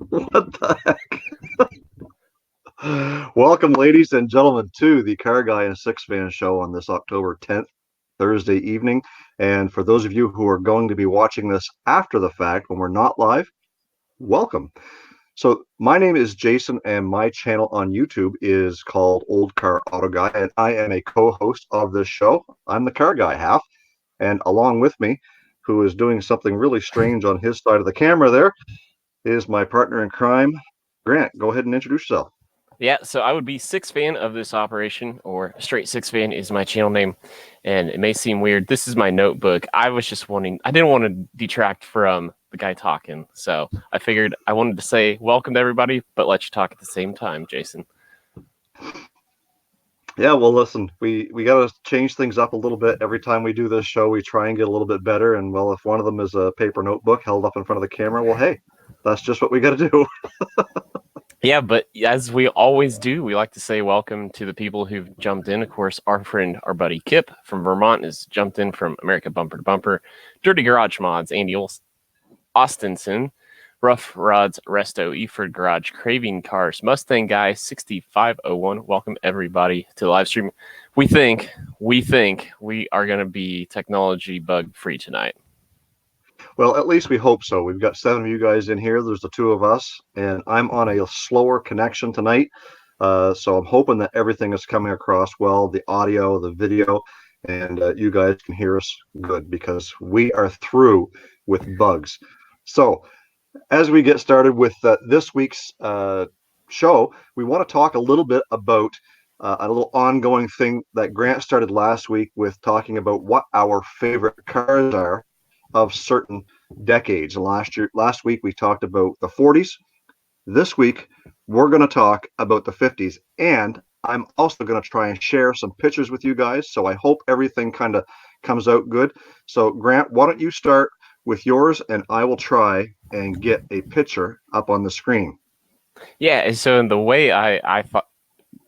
What the heck? Welcome, ladies and gentlemen, to the Carrguy and Sixfan show on this October 10th, Thursday evening. And for those of you who are going to be watching this after the fact, when we're not live, welcome. So my name is Jason, and my channel on YouTube is called Old Car Auto Guy, and I am a co-host of this show. I'm the car guy half, and along with me, who is doing something really strange on his side of the camera there, is my partner in crime, Grant. Go ahead and introduce yourself. Yeah, so I would be Sixfan of this operation, or Straight Sixfan is my channel name, and it may seem weird. This is my notebook. I didn't want to detract from the guy talking, so I figured I wanted to say welcome to everybody, but let you talk at the same time, Jason. Yeah, well, listen, we got to change things up a little bit. Every time we do this show, we try and get a little bit better. And, well, if one of them is a paper notebook held up in front of the camera, well, hey, that's just what we got to do. Yeah, but as we always do, we like to say welcome to the people who've jumped in. Of course, our buddy Kip from Vermont has jumped in from America Bumper to Bumper, Dirty Garage Mods, Andy Austinson, Rough Rods, Resto, Eford Garage, Craving Cars, Mustang Guy 6501. Welcome everybody to the live stream. We think we are going to be technology bug free tonight. Well, at least we hope so. We've got 7 of you guys in here. There's the 2 of us, and I'm on a slower connection tonight. So I'm hoping that everything is coming across well, the audio, the video, and you guys can hear us good, because we are through with bugs. So as we get started with this week's show, we want to talk a little bit about a little ongoing thing that Grant started last week with talking about what our favorite cars are of certain decades. Last week we talked about the 40s. This week we're going to talk about the 50s, and I'm also going to try and share some pictures with you guys. So I hope everything kind of comes out good. So Grant, why don't you start with yours, and I will try and get a picture up on the screen. Yeah, and so in the way I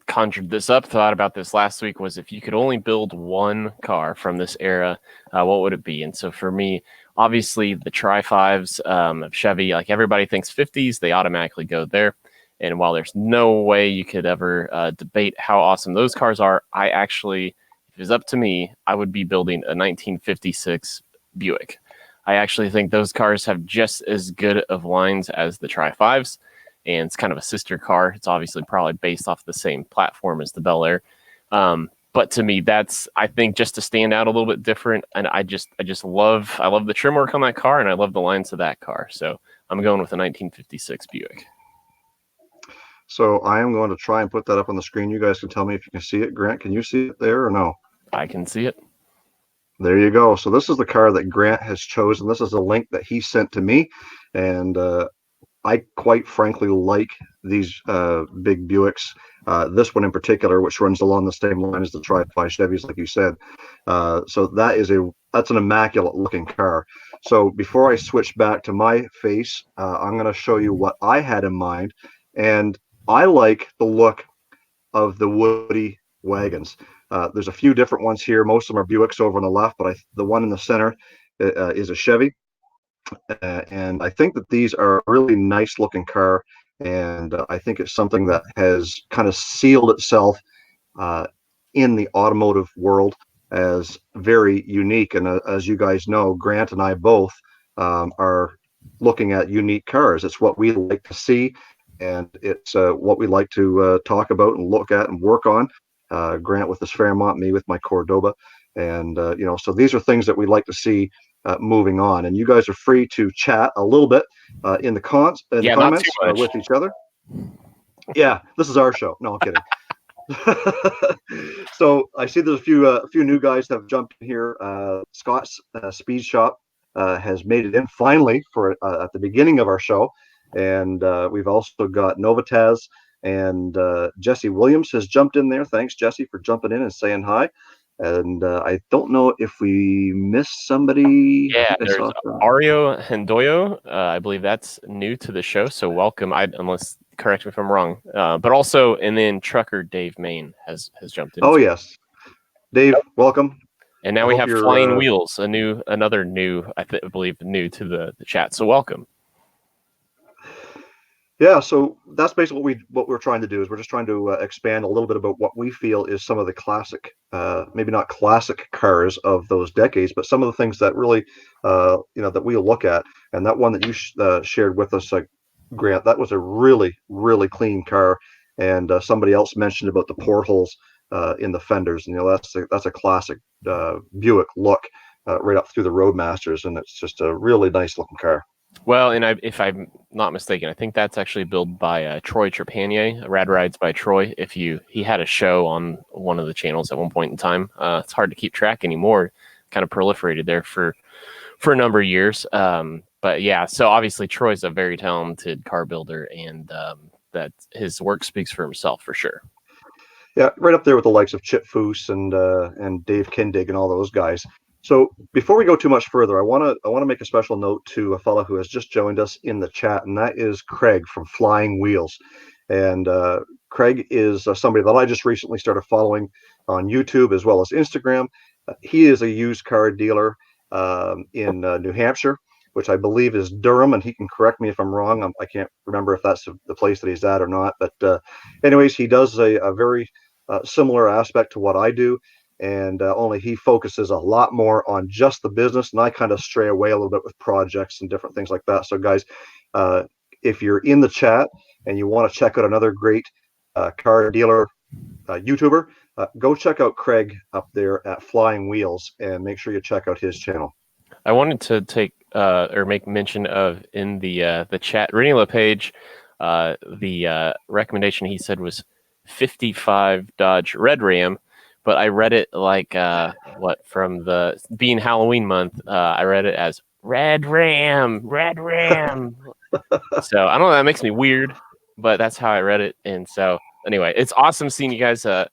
conjured this up, thought about this last week, was if you could only build one car from this era, what would it be? And so for me, obviously the Tri-5s of Chevy, like everybody thinks 50s, they automatically go there. And while there's no way you could ever debate how awesome those cars are, I actually, if it was up to me, I would be building a 1956 Buick. I actually think those cars have just as good of lines as the Tri-5s. And it's kind of a sister car. It's obviously probably based off the same platform as the Bel Air. But to me, that's, I think, just to stand out a little bit different. And I love the trim work on that car, and I love the lines of that car. So I'm going with a 1956 Buick. So I am going to try and put that up on the screen. You guys can tell me if you can see it. Grant, can you see it there or no? I can see it. There you go. So this is the car that Grant has chosen. This is a link that he sent to me, and I quite frankly like these big Buicks. This one in particular, which runs along the same line as the Tri-5 Chevys, like you said. So that's an immaculate looking car. So before I switch back to my face, I'm going to show you what I had in mind, and I like the look of the Woody wagons. There's a few different ones here. Most of them are Buicks over on the left, but the one in the center is a Chevy. And I think that these are a really nice looking car, and I think it's something that has kind of sealed itself in the automotive world as very unique. And as you guys know, Grant and I both are looking at unique cars. It's what we like to see, and it's what we like to talk about and look at and work on. Grant with his Fairmont, me with my Cordoba. And, so these are things that we like to see moving on. And you guys are free to chat a little bit in the comments with each other. Yeah, this is our show. No, I'm kidding. So I see there's a few new guys that have jumped in here. Scott's Speed Shop has made it in finally for at the beginning of our show. And we've also got Novotaz, and Jesse Williams has jumped in there. Thanks, Jesse, for jumping in and saying hi. And I don't know if we missed somebody. Yeah, there's Ario Hendoyo. I believe that's new to the show, so welcome. Unless, correct me if I'm wrong. But also, and then Trucker Dave Main has jumped in. Oh yes, Dave, welcome. And now we have Flying Wheels, another new, I believe, new to the chat. So welcome. Yeah, so that's basically what we're trying to do is we're just trying to expand a little bit about what we feel is some of the classic, maybe not classic cars of those decades, but some of the things that really, that we look at. And that one that you shared with us, Grant, that was a really, really clean car. And somebody else mentioned about the portholes in the fenders, and that's a classic Buick look right up through the Roadmasters, and it's just a really nice looking car. Well, and if I'm not mistaken, I think that's actually built by Troy Trepanier, Rad Rides by Troy. He had a show on one of the channels at one point in time. It's hard to keep track anymore. Kind of proliferated there for a number of years. But yeah, so obviously Troy's a very talented car builder, and that his work speaks for himself for sure. Yeah, right up there with the likes of Chip Foose and Dave Kindig and all those guys. So before we go too much further, I want to make a special note to a fellow who has just joined us in the chat, and that is Craig from Flying Wheels. And Craig is somebody that I just recently started following on YouTube as well as Instagram. He is a used car dealer in New Hampshire, which I believe is Durham, and he can correct me if I'm wrong. I can't remember if that's the place that he's at or not. But anyways, he does a very similar aspect to what I do, and only he focuses a lot more on just the business, and I kind of stray away a little bit with projects and different things like that. So, guys, uh, if you're in the chat and you want to check out another great car dealer YouTuber, go check out Craig up there at Flying Wheels, and make sure you check out his channel. I wanted to take or make mention of in the chat, Rennie LePage, the recommendation he said was 55 Dodge Red Ram, but I read it like from the being Halloween month, I read it as Red Ram. So I don't know, that makes me weird, but that's how I read it. And so anyway, it's awesome seeing you guys kind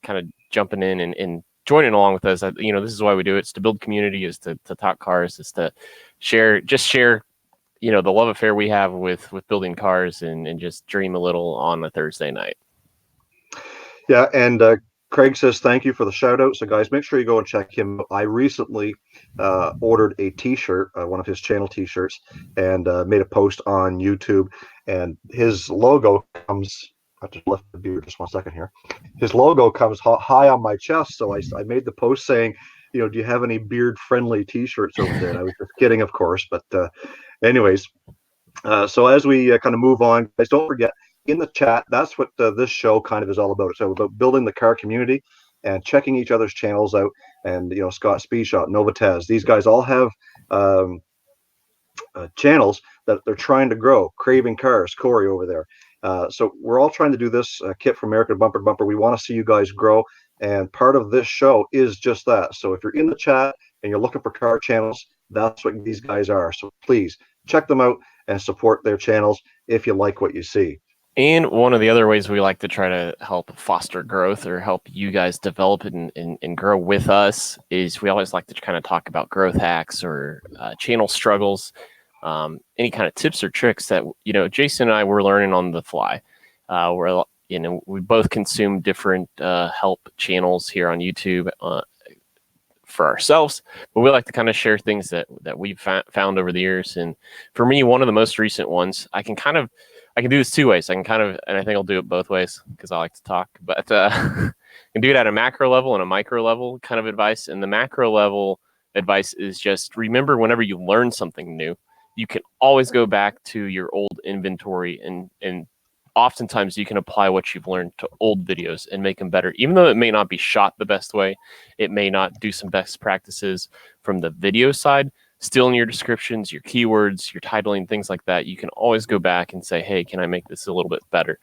of jumping in and joining along with us. This is why we do it. It's to build community, is to talk cars, is to share, the love affair we have with building cars and just dream a little on a Thursday night. Yeah, and Craig says thank you for the shout out. So, guys, make sure you go and check him out. I recently ordered a T-shirt, one of his channel T-shirts, and made a post on YouTube. And his logo comes. I have to lift the beer just 1 second here. His logo comes high on my chest, so I made the post saying, do you have any beard-friendly T-shirts over there? And I was just kidding, of course, but anyways. So as we kind of move on, guys, don't forget in the chat, that's what this show kind of is all about. So about building the car community and checking each other's channels out. And Scott Speedshot, Novatez, these guys all have channels that they're trying to grow. Craving Cars, Corey over there. So we're all trying to do this. Kit from American Bumper to Bumper. We want to see you guys grow, and part of this show is just that. So if you're in the chat and you're looking for car channels, that's what these guys are. So please check them out and support their channels if you like what you see. And one of the other ways we like to try to help foster growth or help you guys develop and grow with us is we always like to kind of talk about growth hacks or channel struggles, any kind of tips or tricks that, Jason and I were learning on the fly. We both consume different help channels here on YouTube for ourselves, but we like to kind of share things that we've found over the years. And for me, one of the most recent ones, I can do this two ways. And I think I'll do it both ways because I like to talk, but I can do it at a macro level and a micro level kind of advice. And the macro level advice is just remember, whenever you learn something new, you can always go back to your old inventory and oftentimes you can apply what you've learned to old videos and make them better. Even though it may not be shot the best way, it may not do some best practices from the video side, still in your descriptions, your keywords, your titling, things like that, you can always go back and say, hey, can I make this a little bit better?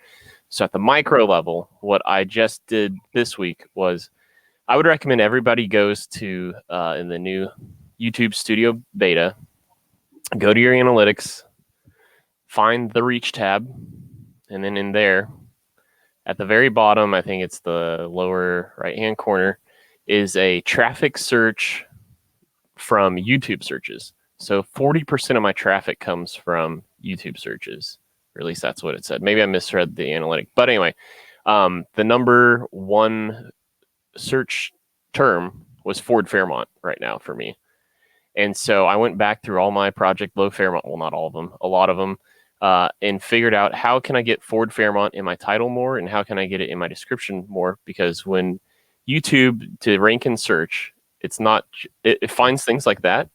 So at the micro level, what I just did this week was I would recommend everybody goes to, in the new YouTube Studio Beta, go to your analytics, find the reach tab, and then in there, at the very bottom, I think it's the lower right-hand corner, is a traffic search from YouTube searches. So 40% of my traffic comes from YouTube searches, or at least that's what it said. Maybe I misread the analytic. But anyway, the number one search term was Ford Fairmont right now for me. And so I went back through all my Project Low Fairmont, well, not all of them, a lot of them, and figured out how can I get Ford Fairmont in my title more, and how can I get it in my description more? Because when YouTube to rank and search, it finds things like that,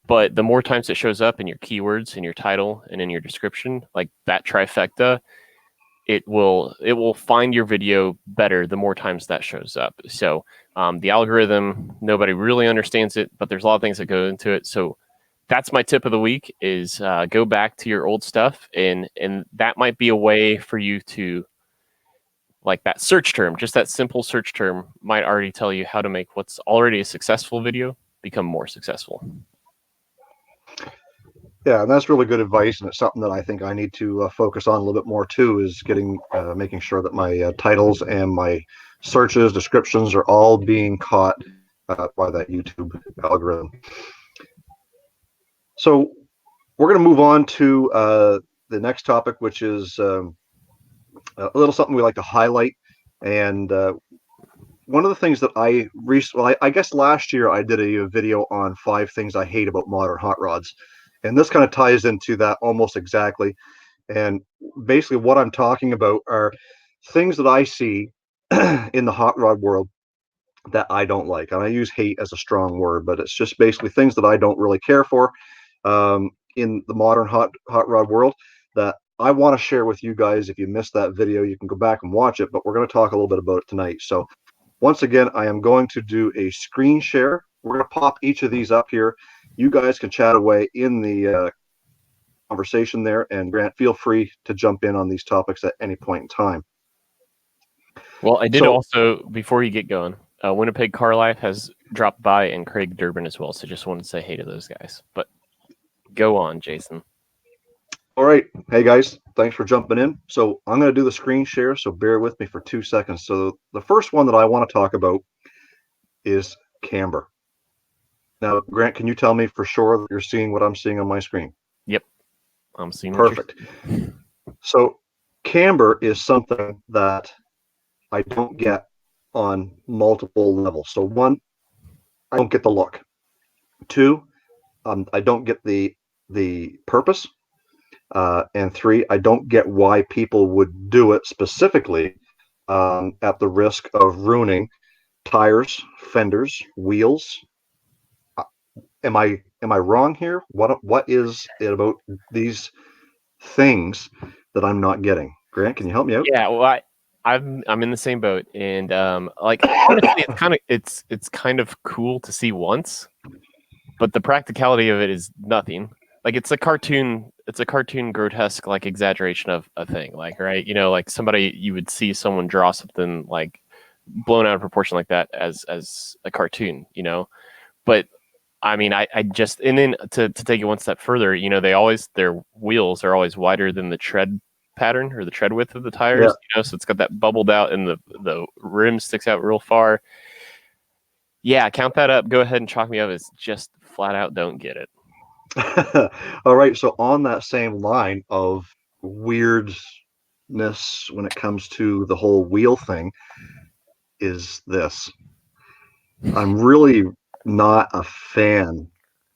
but the more times it shows up in your keywords, in your title, and in your description, like that trifecta, it will find your video better the more times that shows up. So the algorithm, nobody really understands it, but there's a lot of things that go into it. So that's my tip of the week is go back to your old stuff, and that might be a way for you to, like, that search term, just that simple search term might already tell you how to make what's already a successful video become more successful. Yeah, and that's really good advice, and it's something that I think I need to focus on a little bit more too. Is making sure that my titles and my searches, descriptions are all being caught by that YouTube algorithm. So we're going to move on to the next topic, which is a little something we like to highlight. And one of the things that I guess last year I did a video on 5 things I hate about modern hot rods. And this kind of ties into that almost exactly. And basically what I'm talking about are things that I see in the hot rod world that I don't like. And I use hate as a strong word, but it's just basically things that I don't really care for in the modern hot rod world that I want to share with you guys. If you missed that video, you can go back and watch it, but we're going to talk a little bit about it tonight. So once again, I am going to do a screen share. We're going to pop each of these up here. You guys can chat away in the conversation there, and Grant, feel free to jump in on these topics at any point in time. Well, I did also, before you get going, Winnipeg Car Life has dropped by, and Craig Durbin as well, so just wanted to say hey to those guys. But go on, Jason. All right. Hey, guys. Thanks for jumping in. So I'm going to do the screen share, so bear with me for 2 seconds. So the first one that I want to talk about is Camber. Now, Grant, can you tell me for sure that you're seeing what I'm seeing on my screen? Yep. I'm seeing Perfect. So Camber is something that I don't get on multiple levels. So 1, I don't get the look. 2, I don't get the purpose. And 3, I don't get why people would do it specifically at the risk of ruining tires, fenders, wheels. Am I wrong here? What is it about these things that I'm not getting? Grant, can you help me out? Yeah, well, I'm in the same boat, and like honestly, it's kind of cool to see once, but the practicality of it is nothing. Like it's a cartoon grotesque like exaggeration of a thing, like, right? You know, like you would see someone draw something like blown out of proportion like that as a cartoon, you know. But I mean, I just, and then to take it one step further, you know, their wheels are always wider than the tread pattern or the tread width of the tires, you know, so it's got that bubbled out and the rim sticks out real far. Yeah, count that up. Go ahead and chalk me up as just flat out don't get it. All right, so on that same line of weirdness when it comes to the whole wheel thing is this. I'm really not a fan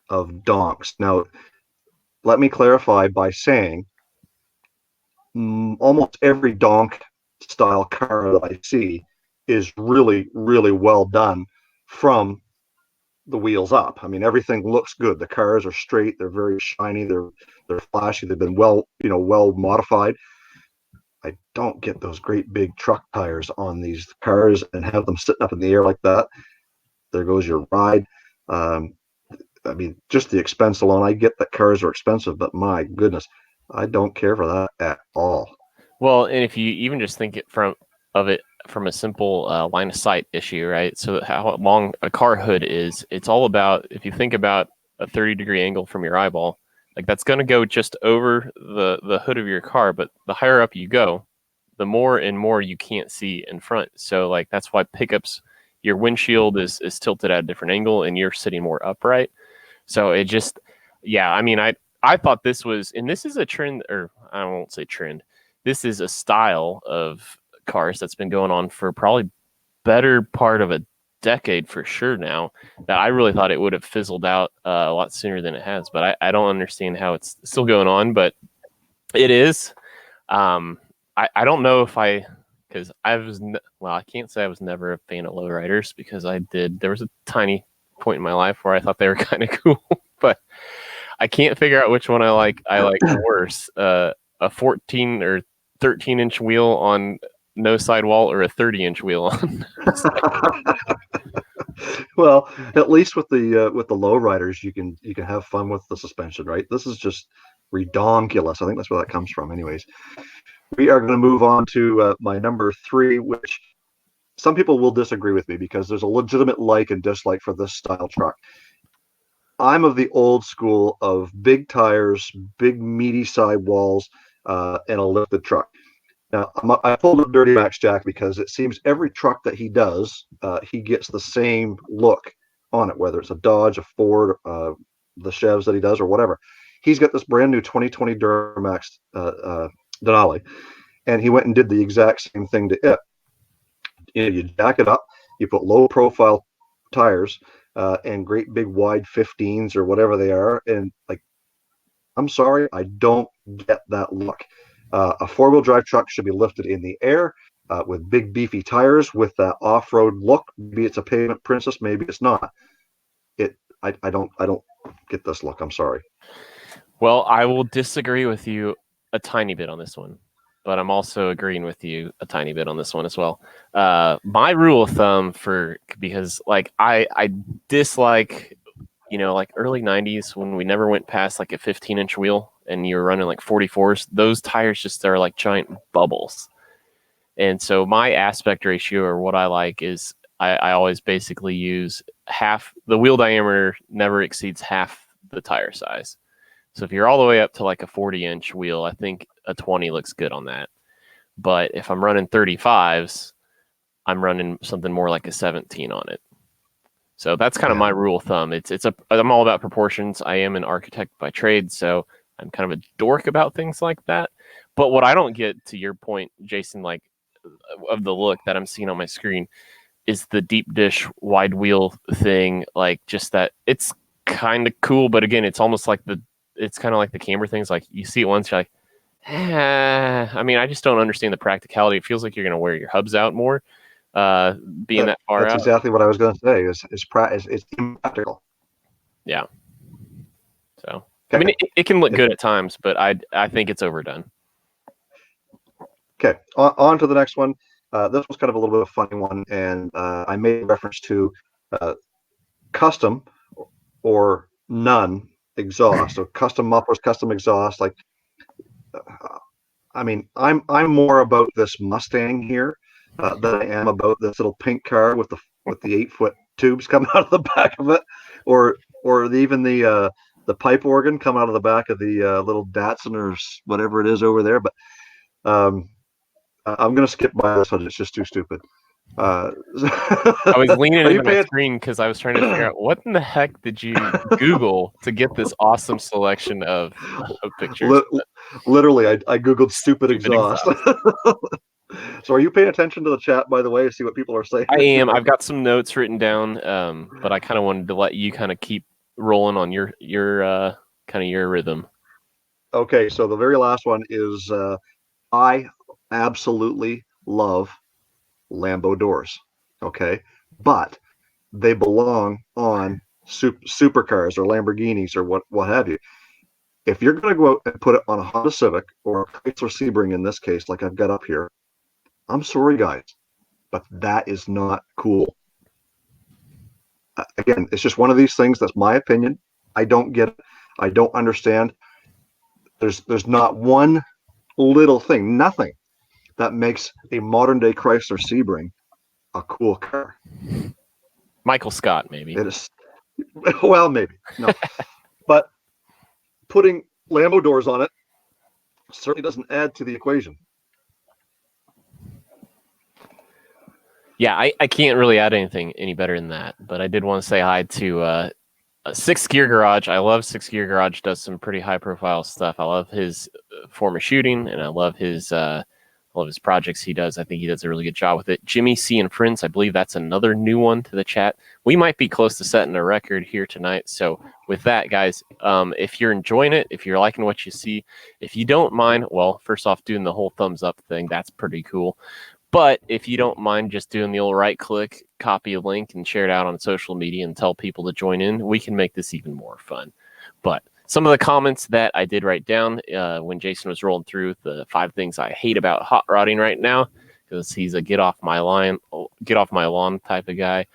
of donks. Now, let me clarify by saying almost every donk style car that I see is really, really well done from the wheels up. I mean, everything looks good. The cars are straight. They're very shiny. They're flashy. They've been well modified. I don't get those great big truck tires on these cars and have them sitting up in the air like that. There goes your ride. I mean, just the expense alone. I get that cars are expensive, but my goodness, I don't care for that at all. Well, and if you even just think from a simple line of sight issue, right? So how long a car hood is, it's all about, if you think about a 30-degree angle from your eyeball, like that's going to go just over the hood of your car, but the higher up you go, the more and more you can't see in front. So like that's why pickups, your windshield is tilted at a different angle and you're sitting more upright. So it just, yeah, I mean, I thought this was, and this is a trend, or I won't say trend, this is a style of cars that's been going on for probably better part of a decade for sure now, that I really thought it would have fizzled out a lot sooner than it has. But I don't understand how it's still going on. But It is. I don't know if because I can't say I was never a fan of lowriders because there was a tiny point in my life where I thought they were kind of cool, but I can't figure out which one I like. I like worse, a 14 or 13-inch wheel on no sidewall or a 30-inch wheel on. Well, at least with the lowriders, you can have fun with the suspension, right? This is just redonkulous. I think that's where that comes from. Anyways, we are going to move on to my number 3, which some people will disagree with me because there's a legitimate like and dislike for this style truck. I'm of the old school of big tires, big meaty sidewalls, and a lifted truck. Now, I pulled a Dirty Max Jack because it seems every truck that he does, he gets the same look on it, whether it's a Dodge, a Ford, the Chevs that he does, or whatever. He's got this brand new 2020 Duramax Denali, and he went and did the exact same thing to it. You jack it up, you put low profile tires, and great big wide 15s or whatever they are, and like, I'm sorry, I don't get that look. A four-wheel drive truck should be lifted in the air with big beefy tires with that off-road look. Maybe it's a pavement princess, maybe it's not. I don't get this look. I'm sorry. Well, I will disagree with you a tiny bit on this one, but I'm also agreeing with you a tiny bit on this one as well. My rule of thumb because like I dislike, like early 90s when we never went past like a 15-inch wheel and you were running like 44s, those tires just are like giant bubbles. And so my aspect ratio, or what I like, is I always basically use half the wheel diameter never exceeds half the tire size. So if you're all the way up to like a 40-inch wheel, I think a 20 looks good on that. But if I'm running 35s, I'm running something more like a 17 on it. So that's kind of my rule of thumb. I'm all about proportions. I am an architect by trade, so I'm kind of a dork about things like that. But what I don't get, to your point, Jason, like of the look that I'm seeing on my screen, is the deep dish wide wheel thing. Like, just that it's kind of cool, but again, it's almost like it's kind of like the Camber things. Like, you see it once, you're like, I mean, I just don't understand the practicality. It feels like you're going to wear your hubs out more, being that far That's out. exactly what I was going to say. It's impractical. Yeah. So, okay. I mean, it can look good at times, but I think it's overdone. Okay, on to the next one. This was kind of a little bit of a funny one, and I made reference to custom or none exhaust. So custom mufflers, custom exhaust. Like, I mean, I'm more about this Mustang here than I am about this little pink car with the 8-foot tubes coming out of the back of it, or even the pipe organ coming out of the back of the little Datsun or whatever it is over there. But I'm going to skip by this one. It's just too stupid. I was leaning into my screen because I was trying to figure out what in the heck did you Google to get this awesome selection of pictures. Literally, I Googled stupid exhaust. So are you paying attention to the chat, by the way, to see what people are saying? I am. I've got some notes written down, but I kind of wanted to let you kind of keep rolling on your kind of your rhythm. Okay, so the very last one is I absolutely love Lambo doors. Okay, but they belong on supercars or Lamborghinis or what have you. If you're going to go out and put it on a Honda Civic or a Chrysler Sebring in this case, like I've got up here, I'm sorry, guys, but that is not cool. Again, it's just one of these things. That's my opinion. I don't get it. I don't understand. There's not one little thing, nothing that makes a modern day Chrysler Sebring a cool car. Michael Scott, maybe. It is, well, maybe no, but putting Lambo doors on it certainly doesn't add to the equation. Yeah, I can't really add anything any better than that, but I did want to say hi to Six Gear Garage. I love Six Gear Garage. Does some pretty high profile stuff. I love his form of shooting, and I love his all of his projects he does. I think he does a really good job with it. Jimmy C and Friends, I believe that's another new one to the chat. We might be close to setting a record here tonight. So with that, guys, if you're enjoying it, if you're liking what you see, if you don't mind, well, first off, doing the whole thumbs up thing, that's pretty cool. But if you don't mind just doing the old right click, copy a link, and share it out on social media and tell people to join in, we can make this even more fun. But some of the comments that I did write down when Jason was rolling through the 5 things I hate about hot rodding right now, because he's a get off my lawn type of guy.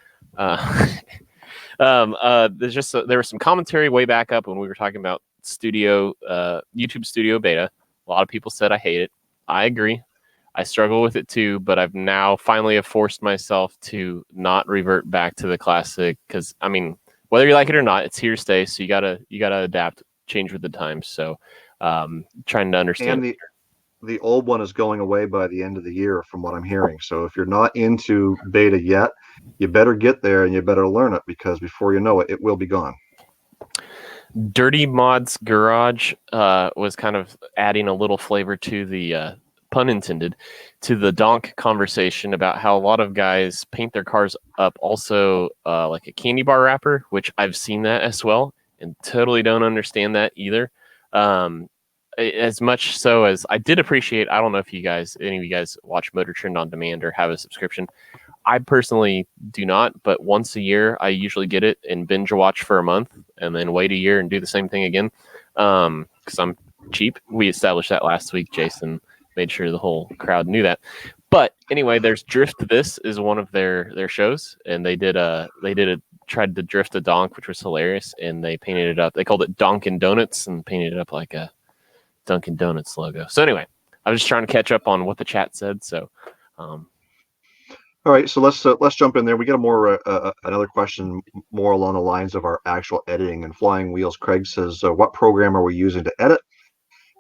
There was some commentary way back up when we were talking about YouTube Studio Beta. A lot of people said I hate it. I agree. I struggle with it too, but I've now finally have forced myself to not revert back to the classic, because I mean, whether you like it or not, it's here to stay. So you gotta adapt, change with the times. So trying to understand. And the old one is going away by the end of the year, from what I'm hearing. So if you're not into beta yet, you better get there and you better learn it, because before you know it, it will be gone. Dirty Mods Garage was kind of adding a little flavor to the pun intended, to the donk conversation about how a lot of guys paint their cars up also like a candy bar wrapper, which I've seen that as well, and totally don't understand that either. As much so as I did appreciate, I don't know if any of you guys watch Motor Trend on Demand or have a subscription. I personally do not, but once a year I usually get it and binge watch for a month and then wait a year and do the same thing again, because I'm cheap. We established that last week. Jason made sure the whole crowd knew that. But anyway, there's Drift This is one of their shows, and they tried to drift a donk, which was hilarious, and they painted it up. They called it Donkin' Donuts and painted it up like a Dunkin' Donuts logo. So anyway, I was just trying to catch up on what the chat said. So all right, so let's jump in there. We get another question more along the lines of our actual editing and Flying Wheels. Craig says, what program are we using to edit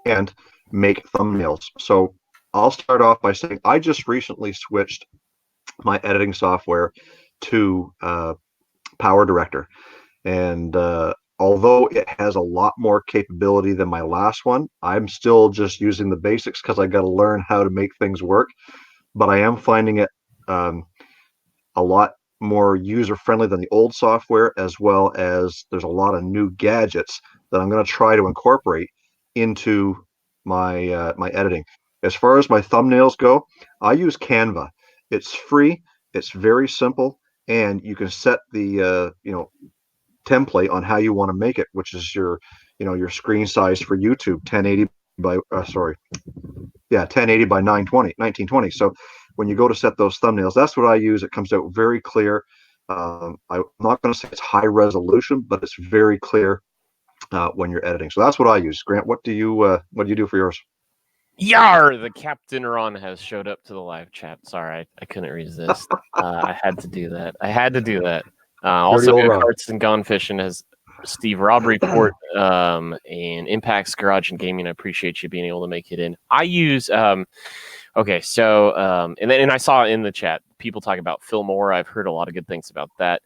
and make thumbnails? So I'll start off by saying I just recently switched my editing software to Power Director, and although it has a lot more capability than my last one, I'm still just using the basics because I got to learn how to make things work. But I am finding it a lot more user-friendly than the old software, as well as there's a lot of new gadgets that I'm going to try to incorporate into my my editing. As far as my thumbnails go, I use Canva. It's free, it's very simple, and you can set the template on how you want to make it, which is your screen size for YouTube, 1080 by 1080 by 1920. So when you go to set those thumbnails, that's what I use. It comes out very clear. I'm not going to say it's high resolution, but it's very clear when you're editing. So that's what I use. Grant, what do you do for yours? Yar! The Captain Ron has showed up to the live chat. Sorry, I couldn't resist. I had to do that. Also, Go Karts and Gone Fishing has Steve Rob Report and Impact's Garage and Gaming. I appreciate you being able to make it in. I use and I saw in the chat people talking about Phil Moore. I've heard a lot of good things about that.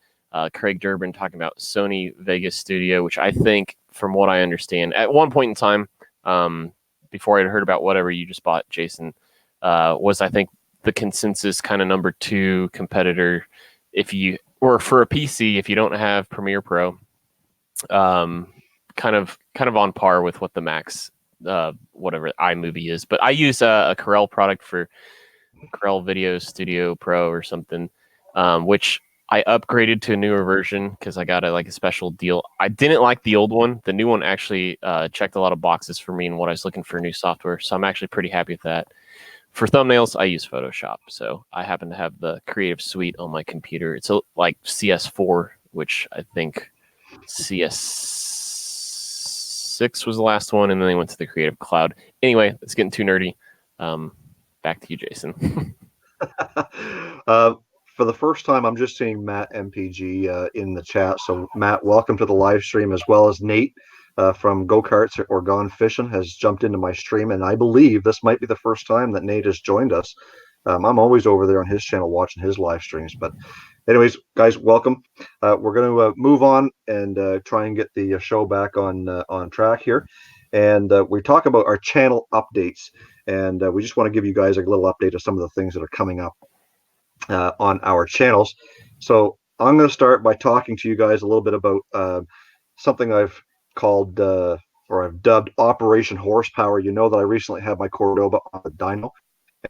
Craig Durbin talking about Sony Vegas Studio, which I think, from what I understand, at one point in time, before I'd heard about whatever you just bought, Jason, was, I think, the consensus kind of number 2 competitor for a PC if you don't have Premiere Pro, kind of on par with what the Max whatever iMovie is. But I use a Corel product for Corel Video Studio Pro or something, which I upgraded to a newer version because I got a special deal. I didn't like the old one. The new one actually checked a lot of boxes for me and what I was looking for new software. So I'm actually pretty happy with that. For thumbnails, I use Photoshop. So I happen to have the Creative Suite on my computer. It's like CS4, which I think CS6 was the last one, and then they went to the Creative Cloud. Anyway, it's getting too nerdy. Back to you, Jason. For the first time, I'm just seeing Matt MPG in the chat. So, Matt, welcome to the live stream, as well as Nate from Go Karts or Gone Fishing has jumped into my stream. And I believe this might be the first time that Nate has joined us. I'm always over there on his channel watching his live streams. But anyways, guys, welcome. We're going to move on and try and get the show back on track here. and we talk about our channel updates. And we just want to give you guys a little update of some of the things that are coming up on our channels. So I'm going to start by talking to you guys a little bit about something I've called or I've dubbed Operation Horsepower. You know that I recently had my Cordoba on the dyno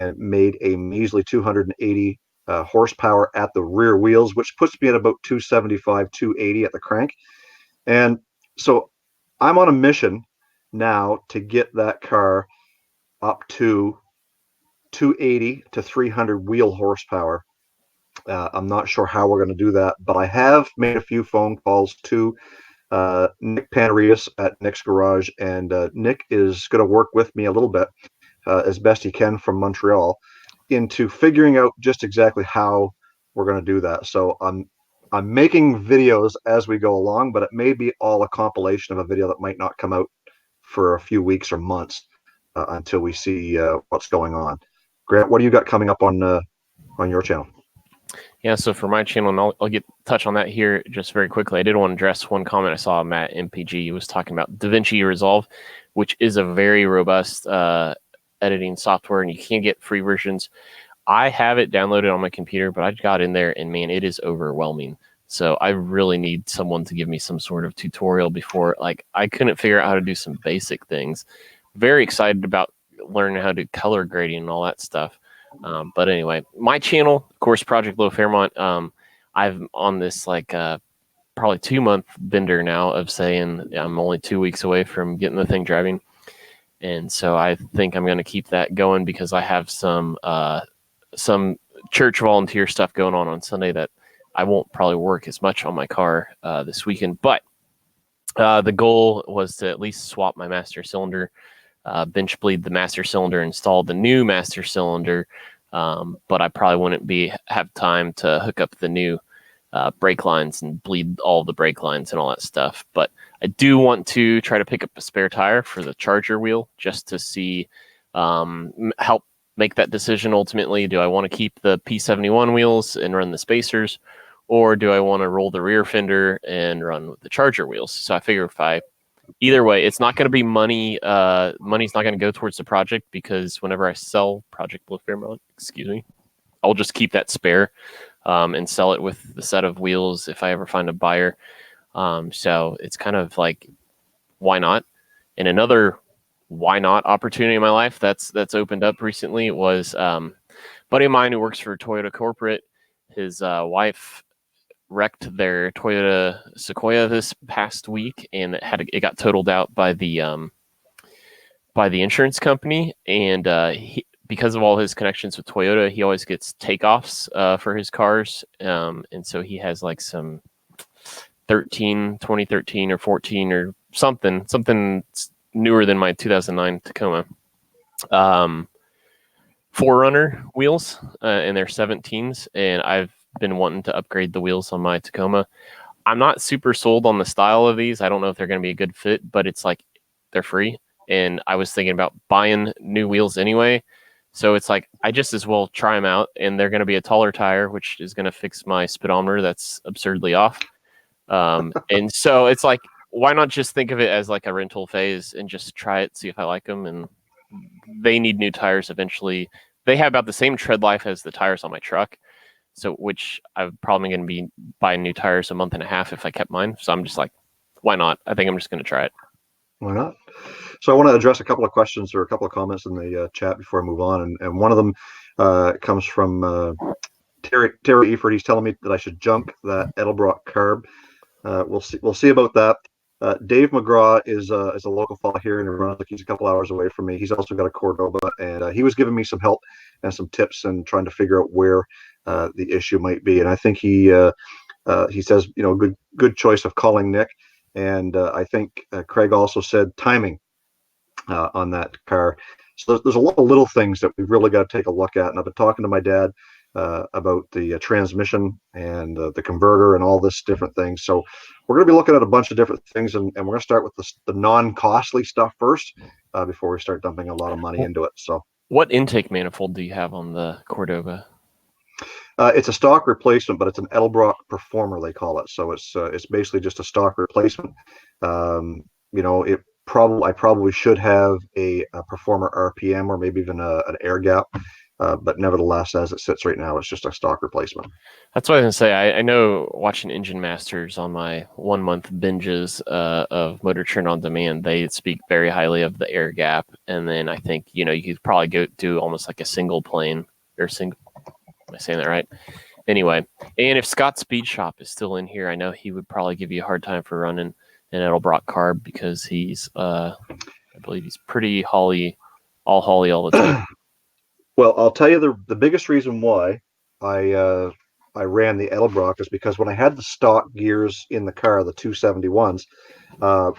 and made a measly 280 horsepower at the rear wheels, which puts me at about 275, 280 at the crank. And so I'm on a mission now to get that car up to 280 to 300 wheel horsepower. I'm not sure how we're going to do that, but I have made a few phone calls to Nick Panarias at Nick's Garage, and Nick is going to work with me a little bit as best he can from Montreal into figuring out just exactly how we're going to do that. So I'm making videos as we go along, but it may be all a compilation of a video that might not come out for a few weeks or months until we see what's going on. Grant, what do you got coming up on your channel? Yeah, so for my channel, and I'll get touch on that here just very quickly. I did want to address one comment I saw Matt MPG was talking about DaVinci Resolve, which is a very robust editing software, and you can get free versions. I have it downloaded on my computer, but I got in there, and man, it is overwhelming. So I really need someone to give me some sort of tutorial before. Like, I couldn't figure out how to do some basic things. Very excited about learning how to do color grading and all that stuff. But anyway, my channel, of course, Project Low Fairmont. I'm on this like probably 2-month bender now of saying I'm only 2 weeks away from getting the thing driving, and so I think I'm going to keep that going because I have some church volunteer stuff going on Sunday that I won't probably work as much on my car this weekend. But the goal was to at least swap my master cylinder. Bench bleed the master cylinder, install the new master cylinder, but I probably wouldn't have time to hook up the new brake lines and bleed all the brake lines and all that stuff. But I do want to try to pick up a spare tire for the Charger wheel just to see help make that decision ultimately. Do I want to keep the P71 wheels and run the spacers, or do I want to roll the rear fender and run with the Charger wheels? So I figure either way, it's not going to be money. Money's not going to go towards the project because whenever I sell Project Blue Fairmont, I'll just keep that spare and sell it with the set of wheels if I ever find a buyer. So it's kind of like, why not? And another why not opportunity in my life that's opened up recently was a buddy of mine who works for Toyota Corporate. His wife wrecked their Toyota Sequoia this past week, and it got totaled out by the insurance company. And because of all his connections with Toyota, he always gets takeoffs for his cars, and so he has like some 2013 or 14 or something newer than my 2009 Tacoma. 4Runner wheels, and they're 17s, and I've been wanting to upgrade the wheels on my Tacoma. I'm not super sold on the style of these. I don't know if they're going to be a good fit, but it's like they're free, and I was thinking about buying new wheels anyway. So it's like I just as well try them out, and they're going to be a taller tire, which is going to fix my speedometer that's absurdly off. And so it's like, why not just think of it as like a rental phase and just try it, see if I like them. And they need new tires eventually. They have about the same tread life as the tires on my truck. So, which I'm probably going to be buying new tires a month and a half if I kept mine. So I'm just like, why not? I think I'm just going to try it. Why not? So I want to address a couple of questions or a couple of comments in the chat before I move on. And one of them comes from Terry Eford. He's telling me that I should junk that Edelbrock carb. We'll see about that. Dave McGraw is a local fellow here in New Brunswick. He's a couple hours away from me. He's also got a Cordoba, and he was giving me some help and some tips and trying to figure out where the issue might be. And I think he says, good choice of calling Nick. And I think Craig also said timing on that car. So there's a lot of little things that we've really got to take a look at. And I've been talking to my dad about the transmission and the converter and all this different things. So we're going to be looking at a bunch of different things, and we're going to start with the non-costly stuff first before we start dumping a lot of money into it. So, what intake manifold do you have on the Cordoba? It's a stock replacement, but it's an Edelbrock Performer, they call it. So it's basically just a stock replacement. I probably should have a Performer RPM or maybe even an air gap. But nevertheless, as it sits right now, it's just a stock replacement. That's what I was gonna say. I know watching Engine Masters on my 1 month binges of Motor Trend on Demand, they speak very highly of the air gap. And then I think, you could probably go do almost like a single plane or single. Am I saying that right? Anyway, and if Scott Speed Shop is still in here, I know he would probably give you a hard time for running an Edelbrock carb because he's, I believe he's pretty Holly all the time. Well, I'll tell you the biggest reason why I ran the Edelbrock is because when I had the stock gears in the car, the 271s,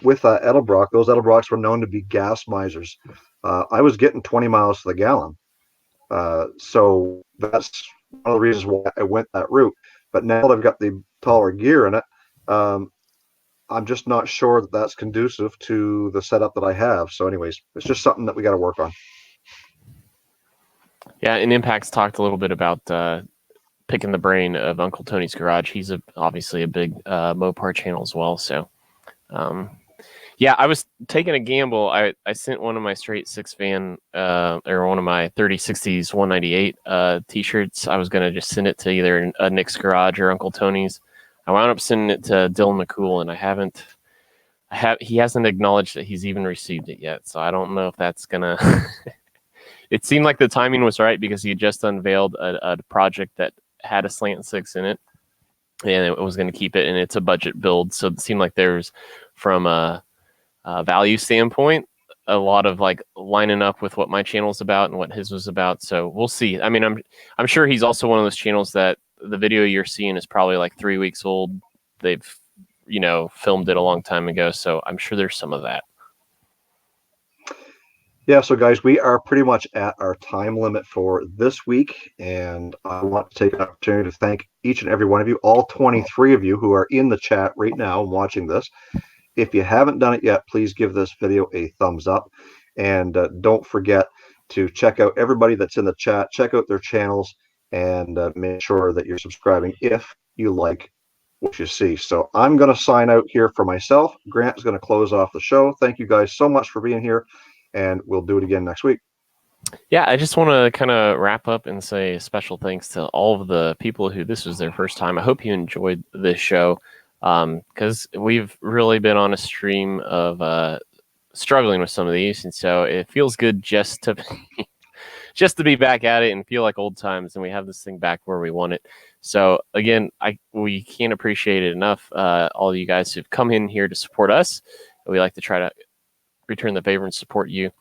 with Edelbrock, those Edelbrocks were known to be gas misers. I was getting 20 miles to the gallon. So that's one of the reasons why I went that route. But now that I've got the taller gear in it, I'm just not sure that that's conducive to the setup that I have. So anyways, it's just something that we got to work on. Yeah, and Impact's talked a little bit about picking the brain of Uncle Tony's Garage. He's obviously a big Mopar channel as well. So, yeah, I was taking a gamble. I sent one of my straight Sixfan or one of my 3060s 198 t-shirts. I was going to just send it to either Nick's Garage or Uncle Tony's. I wound up sending it to Dylan McCool, and he hasn't acknowledged that he's even received it yet. So I don't know if that's going to... It seemed like the timing was right because he had just unveiled a project that had a slant six in it, and it was going to keep it, and it's a budget build. So it seemed like there's, from a value standpoint, a lot of like lining up with what my channel's about and what his was about. So we'll see. I mean, I'm sure he's also one of those channels that the video you're seeing is probably like 3 weeks old. They've filmed it a long time ago, so I'm sure there's some of that. Yeah, so guys, we are pretty much at our time limit for this week, and I want to take an opportunity to thank each and every one of you, all 23 of you who are in the chat right now watching this. If you haven't done it yet, please give this video a thumbs up, and don't forget to check out everybody that's in the chat, check out their channels, and make sure that you're subscribing if you like what you see. So I'm going to sign out here for myself. Grant is going to close off the show. Thank you guys so much for being here, and we'll do it again next week. Yeah, I just want to kind of wrap up and say special thanks to all of the people who this was their first time. I hope you enjoyed this show, because we've really been on a stream of struggling with some of these, and so it feels good just to be back at it and feel like old times, and we have this thing back where we want it. So again, we can't appreciate it enough. All of you guys who've come in here to support us. We like to try to return the favor and support you.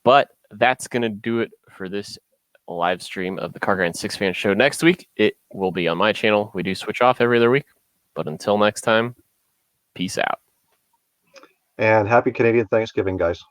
But that's going to do it for this live stream of the Carrguy and Sixfan show. Next week, it will be on my channel. We do switch off every other week. But until next time, peace out. And happy Canadian Thanksgiving, guys.